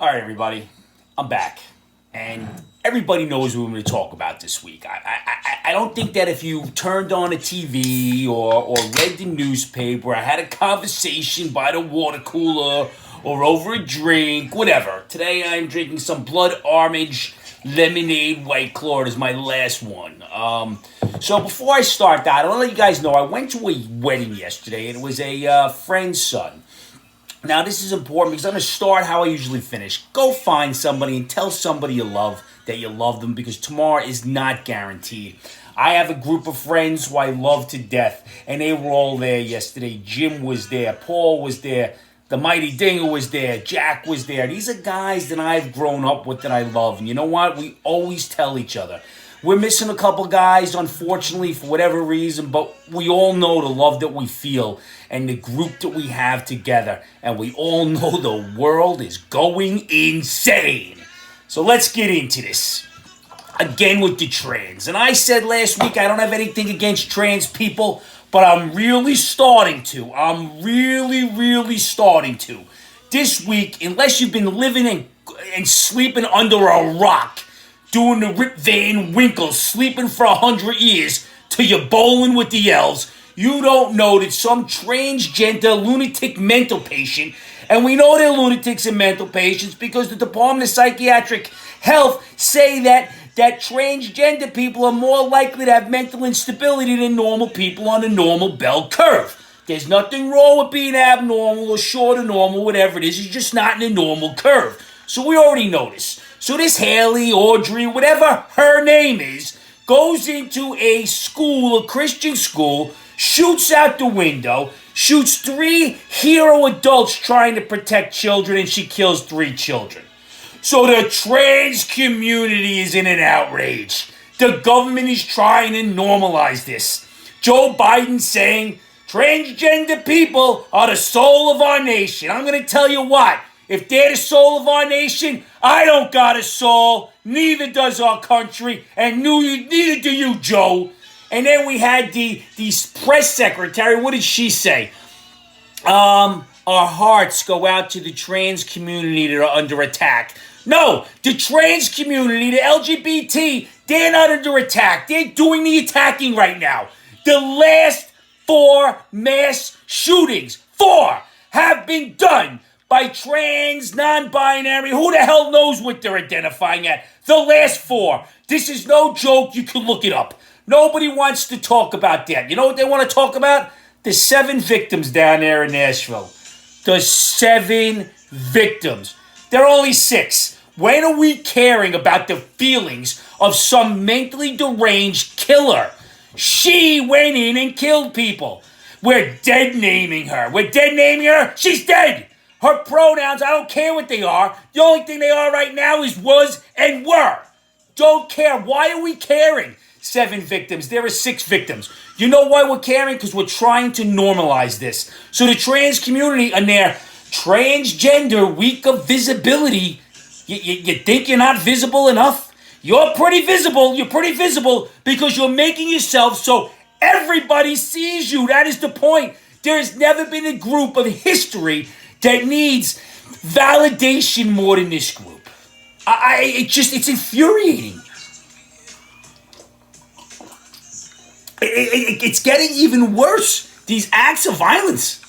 All right, everybody, I'm back, and everybody knows what we're going to talk about this week. I don't think that if you turned on a TV or read the newspaper, or had a conversation by the water cooler or over a drink, whatever. Today I'm drinking some Blood Orange Lemonade White Claw. It is my last one. So before I start that, I want to let you guys know I went to a wedding yesterday, and it was a friend's son. Now, this is important because I'm going to start how I usually finish. Go find somebody and tell somebody you love that you love them, because tomorrow is not guaranteed. I have a group of friends who I love to death, and they were all there yesterday. Jim was there. Paul was there. The Mighty Dinger was there. Jack was there. These are guys that I've grown up with that I love. And you know what? We always tell each other. We're missing a couple guys, unfortunately, for whatever reason, but we all know the love that we feel and the group that we have together. And we all know the world is going insane. So let's get into this. Again with the trans. And I said last week I don't have anything against trans people, but I'm really starting to. I'm really starting to. This week, unless you've been living and sleeping under a rock, doing the Rip Van Winkle, sleeping for 100 years till you're bowling with the elves, you don't know that some transgender lunatic mental patient, and we know they're lunatics and mental patients because the Department of Psychiatric Health say that transgender people are more likely to have mental instability than normal people on a normal bell curve. There's nothing wrong with being abnormal or short of normal, whatever it is. It's just not in a normal curve. So we already know this. So this Haley, Audrey, whatever her name is, goes into a school, a Christian school, shoots out the window, shoots 3 hero adults trying to protect children, and she kills 3 children. So the trans community is in an outrage. The government is trying to normalize this. Joe Biden saying transgender people are the soul of our nation. I'm going to tell you what. If they're the soul of our nation, I don't got a soul. Neither does our country. And neither do you, Joe. And then we had the press secretary. What did she say? Our hearts go out to the trans community that are under attack. No, the trans community, the LGBT, they're not under attack. They're doing the attacking right now. The last 4 mass shootings, 4, have been done by trans, non-binary, who the hell knows what they're identifying at. The last 4. This is no joke. You can look it up. Nobody wants to talk about that. You know what they want to talk about? The 7 victims down there in Nashville. The 7 victims. There are only 6. When are we caring about the feelings of some mentally deranged killer? She went in and killed people. We're dead-naming her. We're dead-naming her. She's dead. Her pronouns, I don't care what they are. The only thing they are right now is was and were. Don't care. Why are we caring? 7 victims. There are 6 victims. You know why we're caring? Because we're trying to normalize this. So the trans community and their transgender week of visibility, you think you're not visible enough? You're pretty visible. You're pretty visible because you're making yourself so everybody sees you. That is the point. There has never been a group of history that needs validation more than this group. It's infuriating. It's getting even worse. These acts of violence.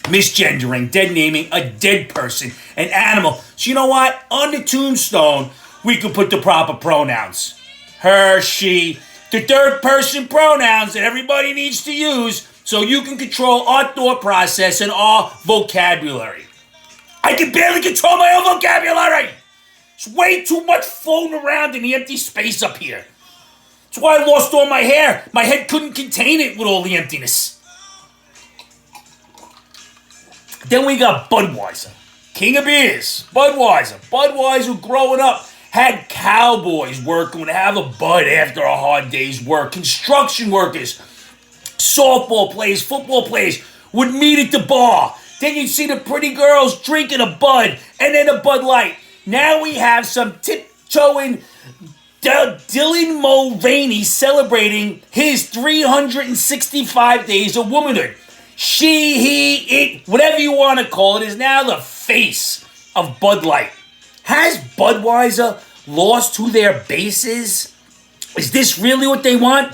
Misgendering, dead naming a dead person, an animal. So you know what? On the tombstone, we could put the proper pronouns. Her, she, the third person pronouns that everybody needs to use so you can control our thought process and our vocabulary. I can barely control my own vocabulary. It's way too much floating around in the empty space up here. That's why I lost all my hair. My head couldn't contain it with all the emptiness. Then we got Budweiser. King of beers. Budweiser. Budweiser growing up had cowboys working would have a bud after a hard day's work. Construction workers, softball players, football players would meet at the bar. Then you'd see the pretty girls drinking a Bud and then a Bud Light. Now we have some tiptoeing Dylan Mulvaney celebrating his 365 days of womanhood. She, he, it, whatever you want to call it, is now the face of Bud Light. Has Budweiser lost who their base is? Is this really what they want?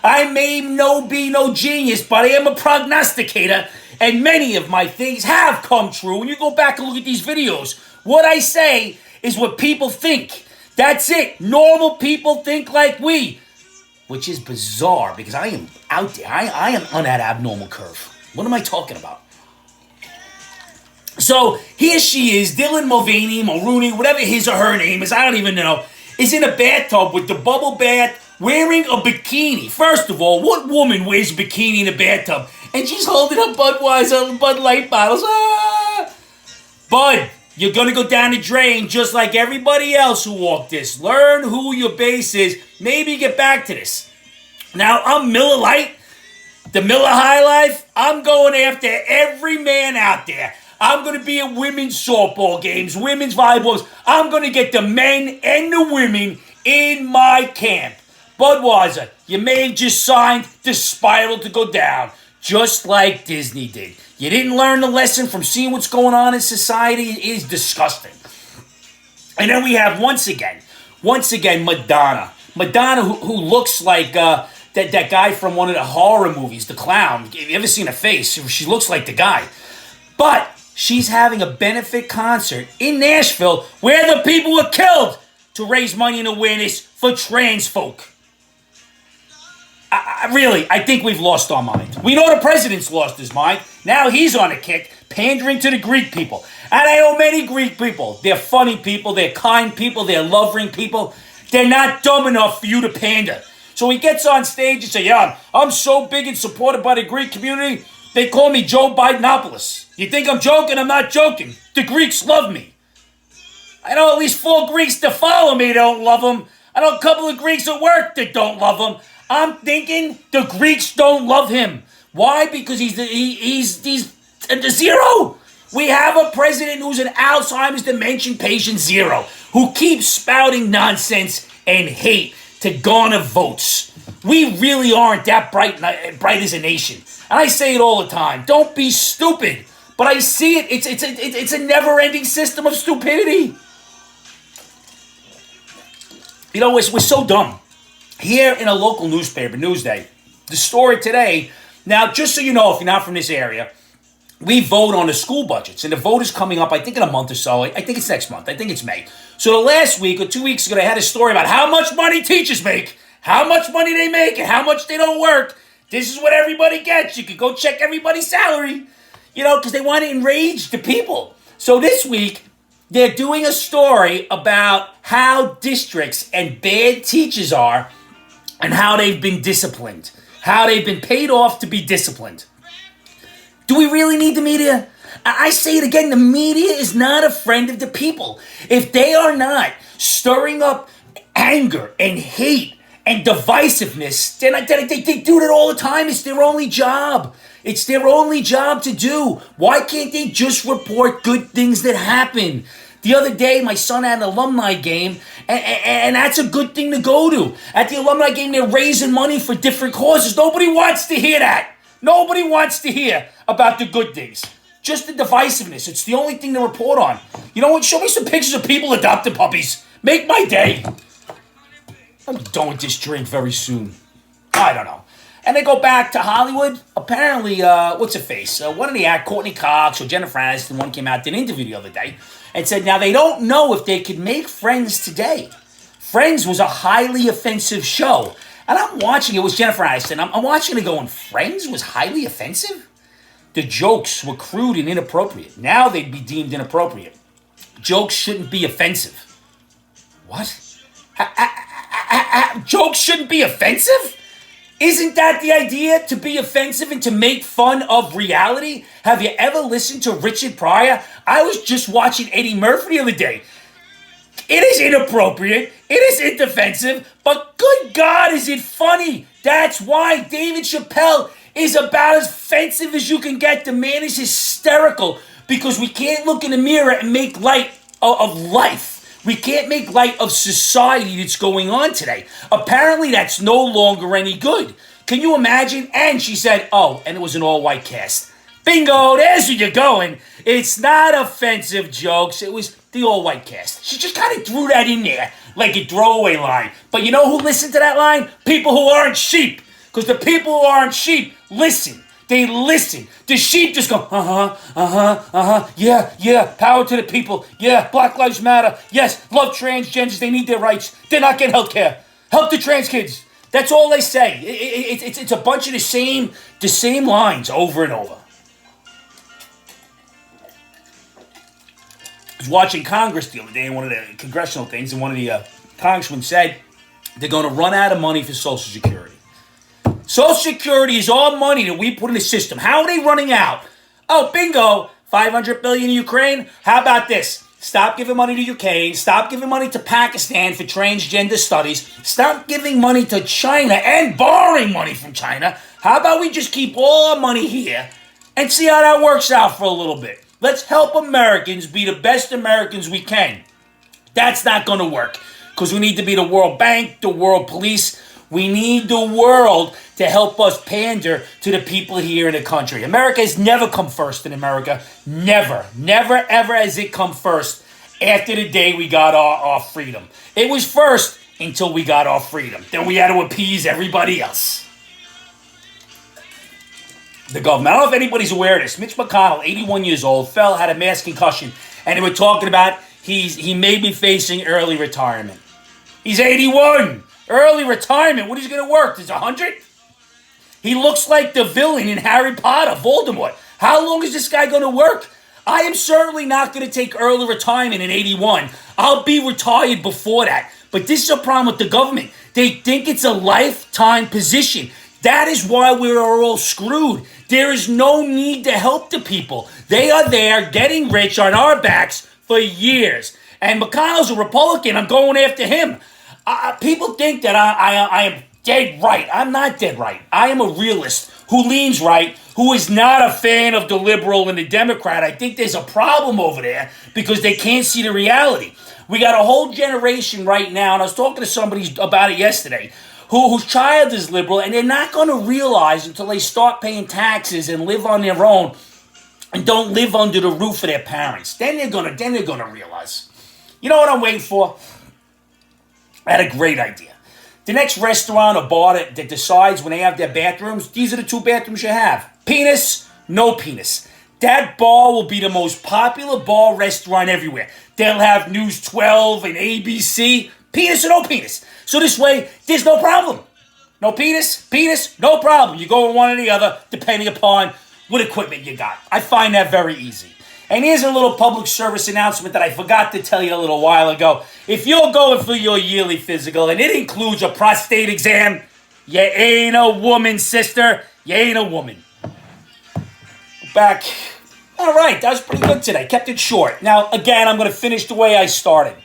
I may be no genius, but I am a prognosticator, and many of my things have come true. When you go back and look at these videos, what I say is what people think. That's it. Normal people think like we, which is bizarre because I am out there. I am on that abnormal curve. What am I talking about? So here she is, Dylan Mulvaney, whatever his or her name is, I don't even know, is in a bathtub with the bubble bath, wearing a bikini. First of all, what woman wears a bikini in a bathtub? And she's holding up Budweiser, Bud Light bottles. Ah! Bud, you're going to go down the drain just like everybody else who walked this. Learn who your base is. Maybe get back to this. Now, I'm Miller Lite, the Miller High Life. I'm going after every man out there. I'm going to be at women's softball games, women's volleyballs. I'm going to get the men and the women in my camp. Budweiser, you may have just signed the spiral to go down, just like Disney did. You didn't learn the lesson from seeing what's going on in society. It is disgusting. And then we have, once again, Madonna. Madonna, who looks like that guy from one of the horror movies, The Clown. Have you ever seen her face? She looks like the guy. But she's having a benefit concert in Nashville where the people were killed to raise money and awareness for trans folk. I think we've lost our mind. We know the president's lost his mind. Now he's on a kick, pandering to the Greek people. And I know many Greek people. They're funny people, they're kind people, they're loving people. They're not dumb enough for you to pander. So he gets on stage and says, yeah, I'm so big and supported by the Greek community, they call me Joe Bidenopoulos. You think I'm joking? I'm not joking. The Greeks love me. I know at least 4 Greeks that follow me don't love him. I know a couple of Greeks at work that don't love him. I'm thinking the Greeks don't love him. Why? Because he's the zero. We have a president who's an Alzheimer's dementia patient zero, who keeps spouting nonsense and hate to garner votes. We really aren't that bright as a nation. And I say it all the time. Don't be stupid. But I see it. It's a never-ending system of stupidity. You know, we're so dumb. Here in a local newspaper, Newsday, the story today, now just so you know, if you're not from this area, we vote on the school budgets, and the vote is coming up, I think, in a month or so. I think it's next month. I think it's May. So the last week or 2 weeks ago, they had a story about how much money teachers make, how much money they make, and how much they don't work. This is what everybody gets. You can go check everybody's salary, because they want to enrage the people. So this week, they're doing a story about how districts and bad teachers are and how they've been disciplined, how they've been paid off to be disciplined. Do we really need the media? I say it again, the media is not a friend of the people. If they are not stirring up anger and hate and divisiveness, they do it all the time. It's their only job. It's their only job to do. Why can't they just report good things that happen? The other day, my son had an alumni game, and that's a good thing to go to. At the alumni game, they're raising money for different causes. Nobody wants to hear that. Nobody wants to hear about the good things. Just the divisiveness. It's the only thing to report on. You know what? Show me some pictures of people adopting puppies. Make my day. I'm done with this drink very soon. I don't know. And they go back to Hollywood. Apparently, what's her face? One of the actors, Courtney Cox or Jennifer Aniston, one came out, did an interview the other day, and said now they don't know if they could make Friends today. Friends was a highly offensive show. And I'm watching, it was Jennifer Aniston, I'm watching it going, Friends was highly offensive? The jokes were crude and inappropriate. Now they'd be deemed inappropriate. Jokes shouldn't be offensive. What? Jokes shouldn't be offensive? Isn't that the idea, to be offensive and to make fun of reality? Have you ever listened to Richard Pryor? I was just watching Eddie Murphy the other day. It is inappropriate, it is indefensive, but good God, is it funny? That's why David Chappelle is about as offensive as you can get. The man is hysterical because we can't look in the mirror and make light of life. We can't make light of society that's going on today. Apparently, that's no longer any good. Can you imagine? And she said, oh, and it was an all-white cast. Bingo, there's where you're going. It's not offensive jokes. It was the all-white cast. She just kind of threw that in there like a throwaway line. But you know who listened to that line? People who aren't sheep. Because the people who aren't sheep listen. They listen. The sheep just go, yeah, power to the people. Yeah, Black Lives Matter. Yes, love transgenders. They need their rights. They're not getting health care. Help the trans kids. That's all they say. It's a bunch of the same lines over and over. I was watching Congress the other day in one of the congressional things, and one of the congressmen said they're going to run out of money for Social Security. Social Security is all money that we put in the system. How are they running out? Oh, bingo, $500 billion in Ukraine. How about this? Stop giving money to Ukraine. Stop giving money to Pakistan for transgender studies. Stop giving money to China and borrowing money from China. How about we just keep all our money here and see how that works out for a little bit? Let's help Americans be the best Americans we can. That's not going to work because we need to be the World Bank, the World Police. We need the world to help us pander to the people here in the country. America has never come first in America. Never, ever has it come first after the day we got our freedom. It was first until we got our freedom. Then we had to appease everybody else. The government. I don't know if anybody's aware of this. Mitch McConnell, 81 years old, had a mass concussion, and they were talking about he may be facing early retirement. He's 81. Early retirement. What is he going to work? Is 100? He looks like the villain in Harry Potter, Voldemort. How long is this guy going to work? I am certainly not going to take early retirement in 81. I'll be retired before that. But this is a problem with the government. They think it's a lifetime position. That is why we are all screwed. There is no need to help the people. They are there getting rich on our backs for years. And McConnell's a Republican. I'm going after him. People think that I am dead right. I'm not dead right. I am a realist who leans right, who is not a fan of the liberal and the Democrat. I think there's a problem over there because they can't see the reality. We got a whole generation right now, and I was talking to somebody about it yesterday, whose child is liberal, and they're not going to realize until they start paying taxes and live on their own and don't live under the roof of their parents. Then they're gonna realize. You know what I'm waiting for? I had a great idea. The next restaurant or bar that decides when they have their bathrooms, these are the two bathrooms you have. Penis, no penis. That bar will be the most popular bar restaurant everywhere. They'll have News 12 and ABC. Penis or no penis. So this way, there's no problem. No penis, no problem. You go with one or the other, depending upon what equipment you got. I find that very easy. And here's a little public service announcement that I forgot to tell you a little while ago. If you're going for your yearly physical, and it includes a prostate exam, you ain't a woman, sister. You ain't a woman. Back. All right, that was pretty good today. Kept it short. Now, again, I'm going to finish the way I started.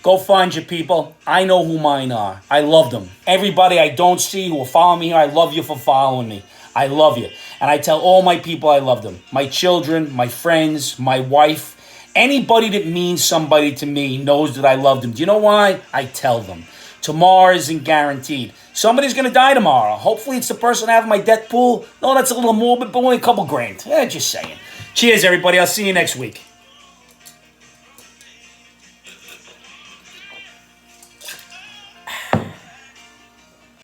Go find your people. I know who mine are. I love them. Everybody I don't see who will follow me here, I love you for following me. I love you. And I tell all my people I love them. My children, my friends, my wife. Anybody that means somebody to me knows that I love them. Do you know why? I tell them. Tomorrow isn't guaranteed. Somebody's going to die tomorrow. Hopefully it's the person I have in my death pool. No, that's a little morbid, but only a couple grand. Just saying. Cheers, everybody. I'll see you next week.